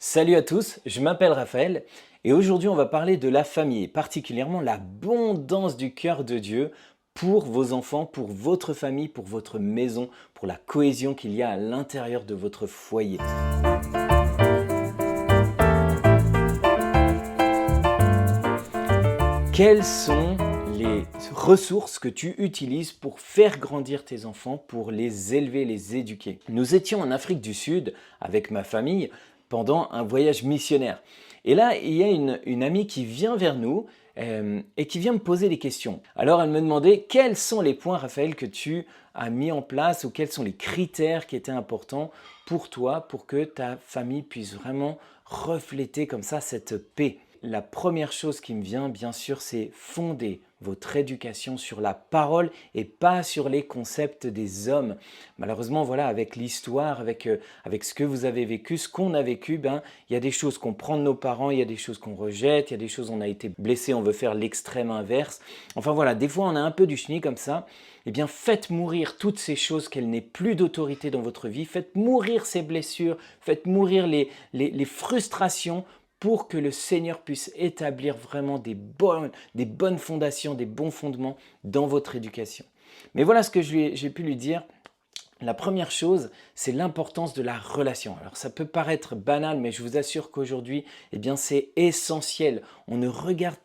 Salut à tous, je m'appelle Raphaël et aujourd'hui on va parler de la famille, et particulièrement l'abondance du cœur de Dieu pour vos enfants, pour votre famille, pour votre maison, pour la cohésion qu'il y a à l'intérieur de votre foyer. Quelles sont les ressources que tu utilises pour faire grandir tes enfants, pour les élever, les éduquer? Nous étions en Afrique du Sud avec ma famille pendant un voyage missionnaire. Et là, il y a une amie qui vient vers nous et qui vient me poser des questions. Alors elle me demandait quels sont les points, Raphaël, que tu as mis en place ou quels sont les critères qui étaient importants pour toi, pour que ta famille puisse vraiment refléter comme ça cette paix. La première chose qui me vient, bien sûr, c'est fonder votre éducation sur la parole et pas sur les concepts des hommes. Malheureusement, voilà, avec l'histoire, avec ce que vous avez vécu, ce qu'on a vécu, il y a des choses qu'on prend de nos parents, il y a des choses qu'on rejette, il y a des choses où on a été blessé, on veut faire l'extrême inverse. Enfin voilà, des fois on a un peu du chenille comme ça. Eh bien, faites mourir toutes ces choses qu'elles n'aient plus d'autorité dans votre vie. Faites mourir ces blessures, faites mourir les frustrations pour que le Seigneur puisse établir vraiment des bonnes fondations, des bons fondements dans votre éducation. Mais voilà ce que j'ai pu lui dire. La première chose, c'est l'importance de la relation. Alors ça peut paraître banal, mais je vous assure qu'aujourd'hui, eh bien c'est essentiel. On ne regarde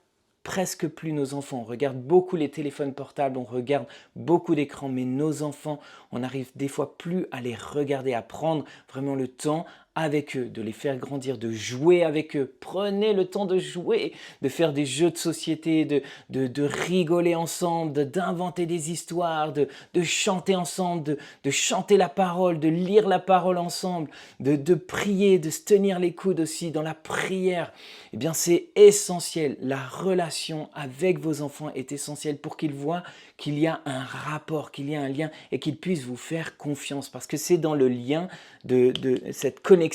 presque plus nos enfants. On regarde beaucoup les téléphones portables, on regarde beaucoup d'écrans, mais nos enfants, on n'arrive des fois plus à les regarder, à prendre vraiment le temps avec eux, de les faire grandir, de jouer avec eux. Prenez le temps de jouer, de faire des jeux de société, de rigoler ensemble, d'inventer des histoires, de chanter ensemble, de chanter la parole, de lire la parole ensemble, de prier, de se tenir les coudes aussi dans la prière. Eh bien, c'est essentiel. La relation avec vos enfants est essentielle pour qu'ils voient qu'il y a un rapport, qu'il y a un lien et qu'ils puissent vous faire confiance. Parce que c'est dans le lien de cette connexion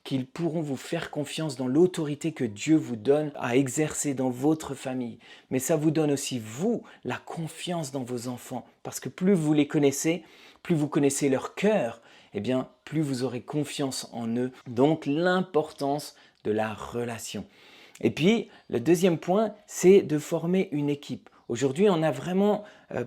qu'ils pourront vous faire confiance dans l'autorité que Dieu vous donne à exercer dans votre famille. Mais ça vous donne aussi, vous, la confiance dans vos enfants. Parce que plus vous les connaissez, plus vous connaissez leur cœur, eh bien, plus vous aurez confiance en eux. Donc, l'importance de la relation. Et puis, le deuxième point, c'est de former une équipe. Aujourd'hui, on a vraiment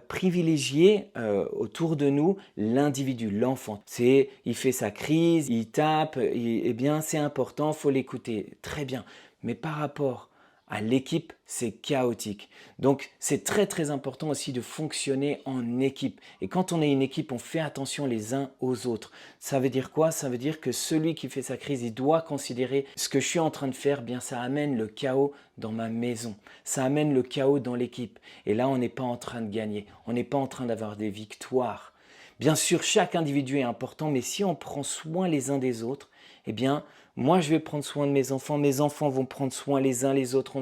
privilégié autour de nous l'individu, l'enfant. Il fait sa crise, il tape, eh bien c'est important, il faut l'écouter. Très bien. Mais par rapport à l'équipe, c'est chaotique. Donc c'est très très important aussi de fonctionner en équipe. Et quand on est une équipe, on fait attention les uns aux autres. Ça veut dire quoi? Ça veut dire que celui qui fait sa crise, il doit considérer ce que je suis en train de faire, bien ça amène le chaos dans ma maison. Ça amène le chaos dans l'équipe. Et là, on n'est pas en train de gagner. On n'est pas en train d'avoir des victoires. Bien sûr, chaque individu est important, mais si on prend soin les uns des autres, eh bien, moi, je vais prendre soin de mes enfants vont prendre soin les uns les autres,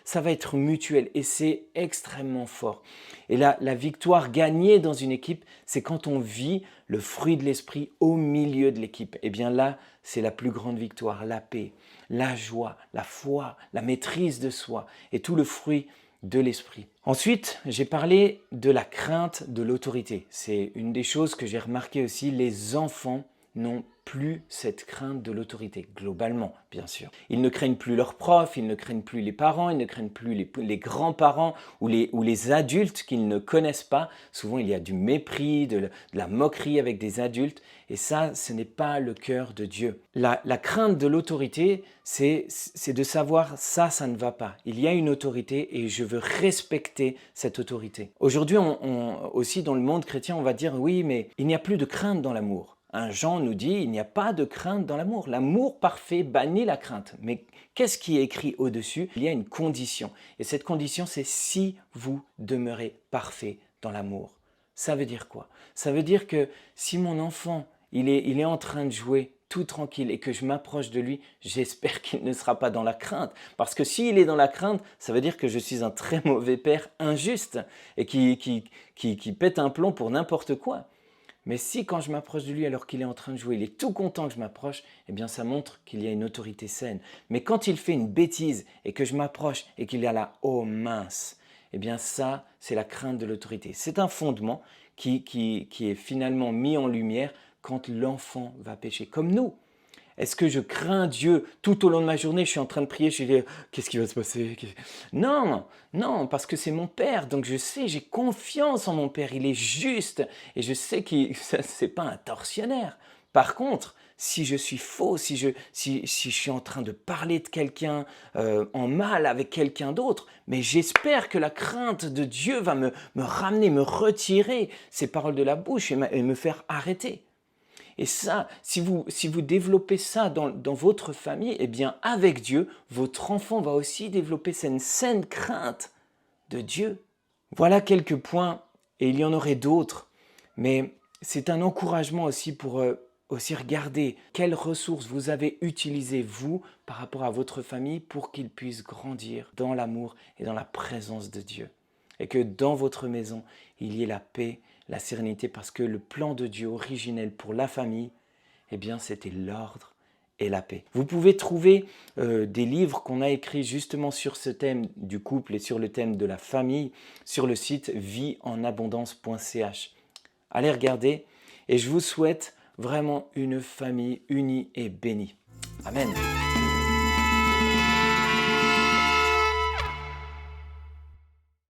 ça va être mutuel et c'est extrêmement fort. Et là, la victoire gagnée dans une équipe, c'est quand on vit le fruit de l'esprit au milieu de l'équipe. Eh bien là, c'est la plus grande victoire, la paix, la joie, la foi, la maîtrise de soi et tout le fruit de l'esprit. Ensuite, j'ai parlé de la crainte de l'autorité. C'est une des choses que j'ai remarqué aussi, les enfants n'ont plus cette crainte de l'autorité, globalement, bien sûr. Ils ne craignent plus leurs profs, ils ne craignent plus les parents, ils ne craignent plus les grands-parents ou les adultes qu'ils ne connaissent pas. Souvent, il y a du mépris, de la moquerie avec des adultes, et ça, ce n'est pas le cœur de Dieu. La crainte de l'autorité, c'est de savoir ça ne va pas. Il y a une autorité et je veux respecter cette autorité. Aujourd'hui, aussi dans le monde chrétien, on va dire oui, mais il n'y a plus de crainte dans l'amour. Jean nous dit, il n'y a pas de crainte dans l'amour. L'amour parfait bannit la crainte. Mais qu'est-ce qui est écrit au-dessus? Il y a une condition. Et cette condition, c'est si vous demeurez parfait dans l'amour. Ça veut dire quoi? Ça veut dire que si mon enfant, il est en train de jouer tout tranquille et que je m'approche de lui, j'espère qu'il ne sera pas dans la crainte. Parce que s'il est dans la crainte, ça veut dire que je suis un très mauvais père injuste et qui pète un plomb pour n'importe quoi. Mais si quand je m'approche de lui alors qu'il est en train de jouer, il est tout content que je m'approche, eh bien ça montre qu'il y a une autorité saine. Mais quand il fait une bêtise et que je m'approche et qu'il y a là, oh mince, eh bien ça, c'est la crainte de l'autorité. C'est un fondement qui est finalement mis en lumière quand l'enfant va pécher. Comme nous. Est-ce que je crains Dieu tout au long de ma journée? Je suis en train de prier, je dis, qu'est-ce qui va se passer? Non, non, parce que c'est mon Père, donc je sais, j'ai confiance en mon Père, il est juste, et je sais qu'il c'est pas un tortionnaire. Par contre, si je suis faux, si je suis en train de parler de quelqu'un en mal avec quelqu'un d'autre, mais j'espère que la crainte de Dieu va me ramener, me retirer ces paroles de la bouche et me faire arrêter. Et ça, si vous développez ça dans votre famille, eh bien avec Dieu, votre enfant va aussi développer cette saine crainte de Dieu. Voilà quelques points, et il y en aurait d'autres, mais c'est un encouragement aussi pour aussi regarder quelles ressources vous avez utilisées, vous, par rapport à votre famille, pour qu'ils puissent grandir dans l'amour et dans la présence de Dieu. Et que dans votre maison, il y ait la paix, la sérénité, parce que le plan de Dieu originel pour la famille, eh bien, c'était l'ordre et la paix. Vous pouvez trouver des livres qu'on a écrits justement sur ce thème du couple et sur le thème de la famille sur le site vieenabondance.ch. Allez regarder et je vous souhaite vraiment une famille unie et bénie. Amen.